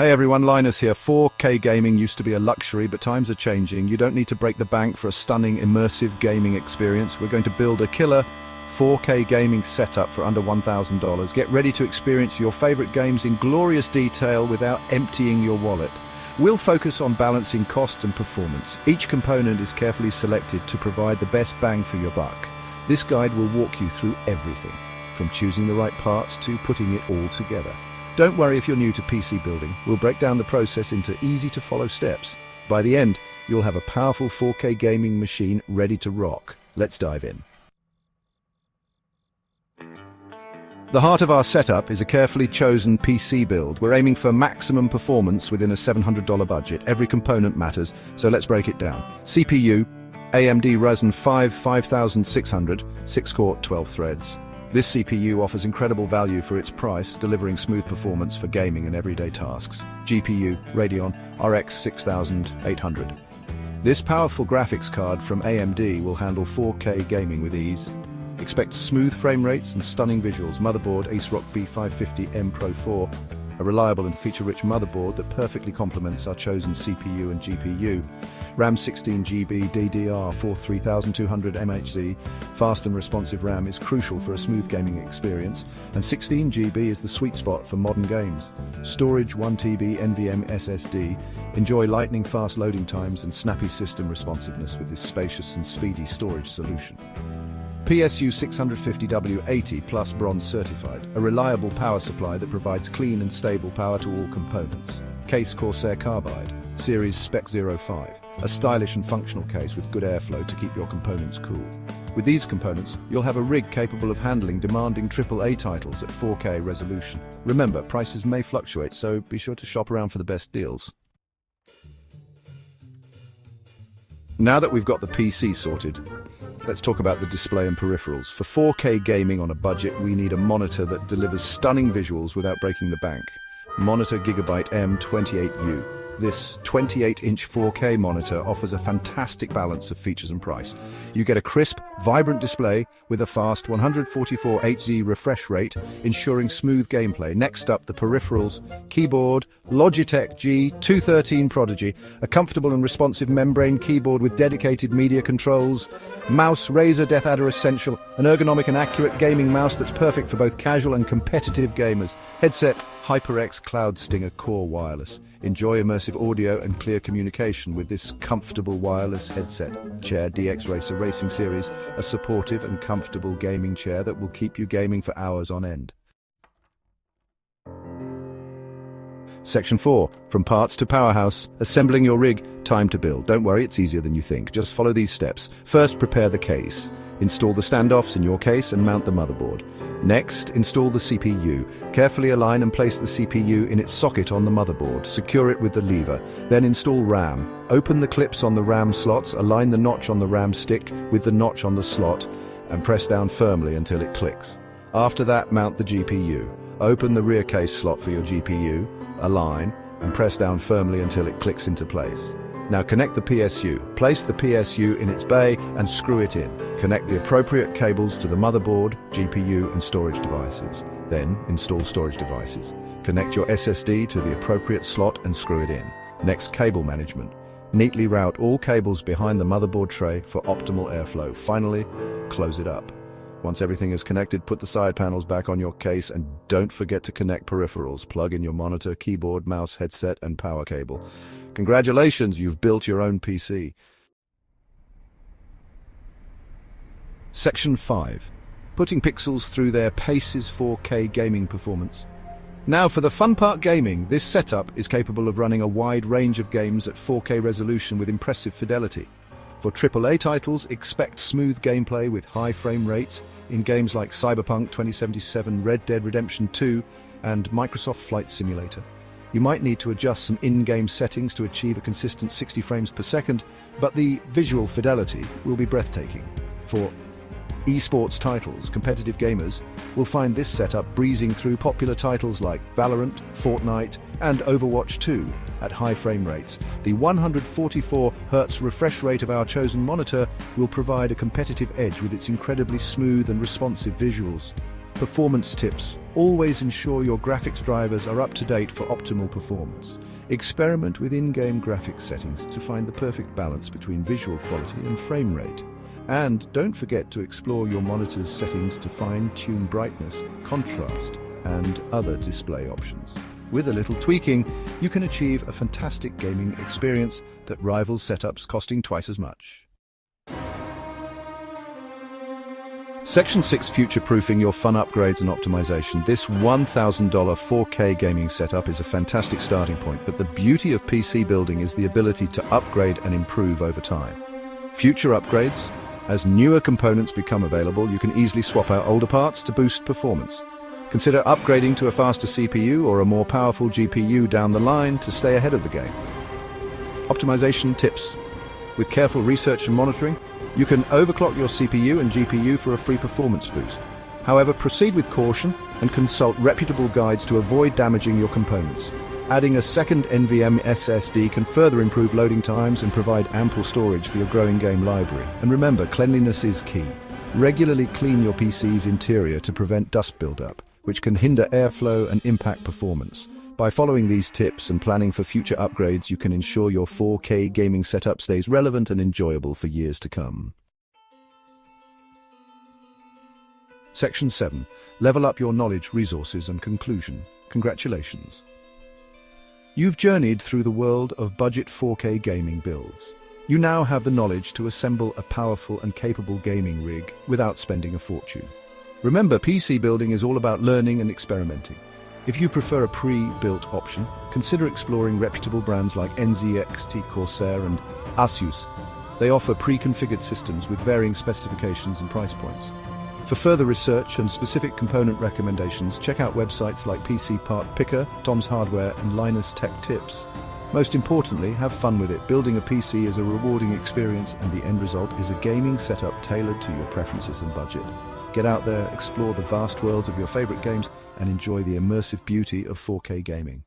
Hey everyone, Linus here. 4K gaming used to be a luxury, but times are changing. You don't need to break the bank for a stunning, immersive gaming experience. We're going to build a killer 4K gaming setup for under $1,000. Get ready to experience your favorite games in glorious detail without emptying your wallet. We'll focus on balancing cost and performance. Each component is carefully selected to provide the best bang for your buck. This guide will walk you through everything, from choosing the right parts to putting it all together. Don't worry if you're new to PC building. We'll break down the process into easy-to-follow steps. By the end, you'll have a powerful 4K gaming machine ready to rock. Let's dive in. The heart of our setup is a carefully chosen PC build. We're aiming for maximum performance within a $700 budget. Every component matters, so let's break it down. CPU, AMD Ryzen 5 5600, 6-core, 12 threads. This CPU offers incredible value for its price, delivering smooth performance for gaming and everyday tasks. GPU, Radeon RX 6800. This powerful graphics card from AMD will handle 4K gaming with ease. Expect smooth frame rates and stunning visuals. Motherboard AceRock B550M Pro 4, a reliable and feature-rich motherboard that perfectly complements our chosen CPU and GPU. RAM 16GB DDR4 3200 MHz. Fast and responsive RAM is crucial for a smooth gaming experience, and 16GB is the sweet spot for modern games. Storage 1TB NVMe SSD. Enjoy lightning-fast loading times and snappy system responsiveness with this spacious and speedy storage solution. PSU 650W80 Plus Bronze certified, a reliable power supply that provides clean and stable power to all components. Case Corsair Carbide, Series Spec 05, a stylish and functional case with good airflow to keep your components cool. With these components, you'll have a rig capable of handling demanding AAA titles at 4K resolution. Remember, prices may fluctuate, so be sure to shop around for the best deals. Now that we've got the PC sorted, let's talk about the display and peripherals. For 4K gaming on a budget, we need a monitor that delivers stunning visuals without breaking the bank. Monitor Gigabyte M28U. This 28-inch 4K monitor offers a fantastic balance of features and price. You get a crisp, vibrant display with a fast 144 Hz refresh rate, ensuring smooth gameplay. Next up, the peripherals. Keyboard, Logitech G213 Prodigy, a comfortable and responsive membrane keyboard with dedicated media controls. Mouse, Razer DeathAdder Essential, an ergonomic and accurate gaming mouse that's perfect for both casual and competitive gamers. Headset, HyperX Cloud Stinger Core Wireless. Enjoy immersive audio and clear communication with this comfortable wireless headset. Chair DX Racer Racing Series, a supportive and comfortable gaming chair that will keep you gaming for hours on end. Section 4. From parts to powerhouse. Assembling your rig. Time to build. Don't worry, it's easier than you think. Just follow these steps. First, prepare the case. Install the standoffs in your case and mount the motherboard. Next, install the CPU. Carefully align and place the CPU in its socket on the motherboard. Secure it with the lever. Then install RAM. Open the clips on the RAM slots, align the notch on the RAM stick with the notch on the slot, and press down firmly until it clicks. After that, mount the GPU. Open the rear case slot for your GPU, align, and press down firmly until it clicks into place. Now connect the PSU. Place the PSU in its bay and screw it in. Connect the appropriate cables to the motherboard, GPU, and storage devices. Then install storage devices. Connect your SSD to the appropriate slot and screw it in. Next, cable management. Neatly route all cables behind the motherboard tray for optimal airflow. Finally, close it up. Once everything is connected, put the side panels back on your case and don't forget to connect peripherals. Plug in your monitor, keyboard, mouse, headset, and power cable. Congratulations, you've built your own PC. Section 5. Putting pixels through their paces. 4K gaming performance. Now for the fun part: gaming. This setup is capable of running a wide range of games at 4K resolution with impressive fidelity. For AAA titles, expect smooth gameplay with high frame rates in games like Cyberpunk 2077, Red Dead Redemption 2, and Microsoft Flight Simulator. You might need to adjust some in-game settings to achieve a consistent 60 frames per second, but the visual fidelity will be breathtaking. For esports titles, competitive gamers will find this setup breezing through popular titles like Valorant, Fortnite, and Overwatch 2 at high frame rates. The 144 Hz refresh rate of our chosen monitor will provide a competitive edge with its incredibly smooth and responsive visuals. Performance tips. Always ensure your graphics drivers are up to date for optimal performance. Experiment with in-game graphics settings to find the perfect balance between visual quality and frame rate. And don't forget to explore your monitor's settings to fine-tune brightness, contrast, and other display options. With a little tweaking, you can achieve a fantastic gaming experience that rivals setups costing twice as much. Section 6. Future-proofing your fun upgrades and optimization. This $1,000 4K gaming setup is a fantastic starting point, but the beauty of PC building is the ability to upgrade and improve over time. Future upgrades. As newer components become available, you can easily swap out older parts to boost performance. Consider upgrading to a faster CPU or a more powerful GPU down the line to stay ahead of the game. Optimization tips. With careful research and monitoring, you can overclock your CPU and GPU for a free performance boost. However, proceed with caution and consult reputable guides to avoid damaging your components. Adding a second NVMe SSD can further improve loading times and provide ample storage for your growing game library. And remember, cleanliness is key. Regularly clean your PC's interior to prevent dust buildup, which can hinder airflow and impact performance. By following these tips and planning for future upgrades, you can ensure your 4K gaming setup stays relevant and enjoyable for years to come. Section 7. Level up your knowledge, resources, and conclusion. Congratulations. You've journeyed through the world of budget 4K gaming builds. You now have the knowledge to assemble a powerful and capable gaming rig without spending a fortune. Remember, PC building is all about learning and experimenting. If you prefer a pre-built option, consider exploring reputable brands like NZXT, Corsair, and Asus. They offer pre-configured systems with varying specifications and price points. For further research and specific component recommendations, check out websites like PC Part Picker, Tom's Hardware, and Linus Tech Tips. Most importantly, have fun with it. Building a PC is a rewarding experience, and the end result is a gaming setup tailored to your preferences and budget. Get out there, explore the vast worlds of your favorite games, and enjoy the immersive beauty of 4K gaming.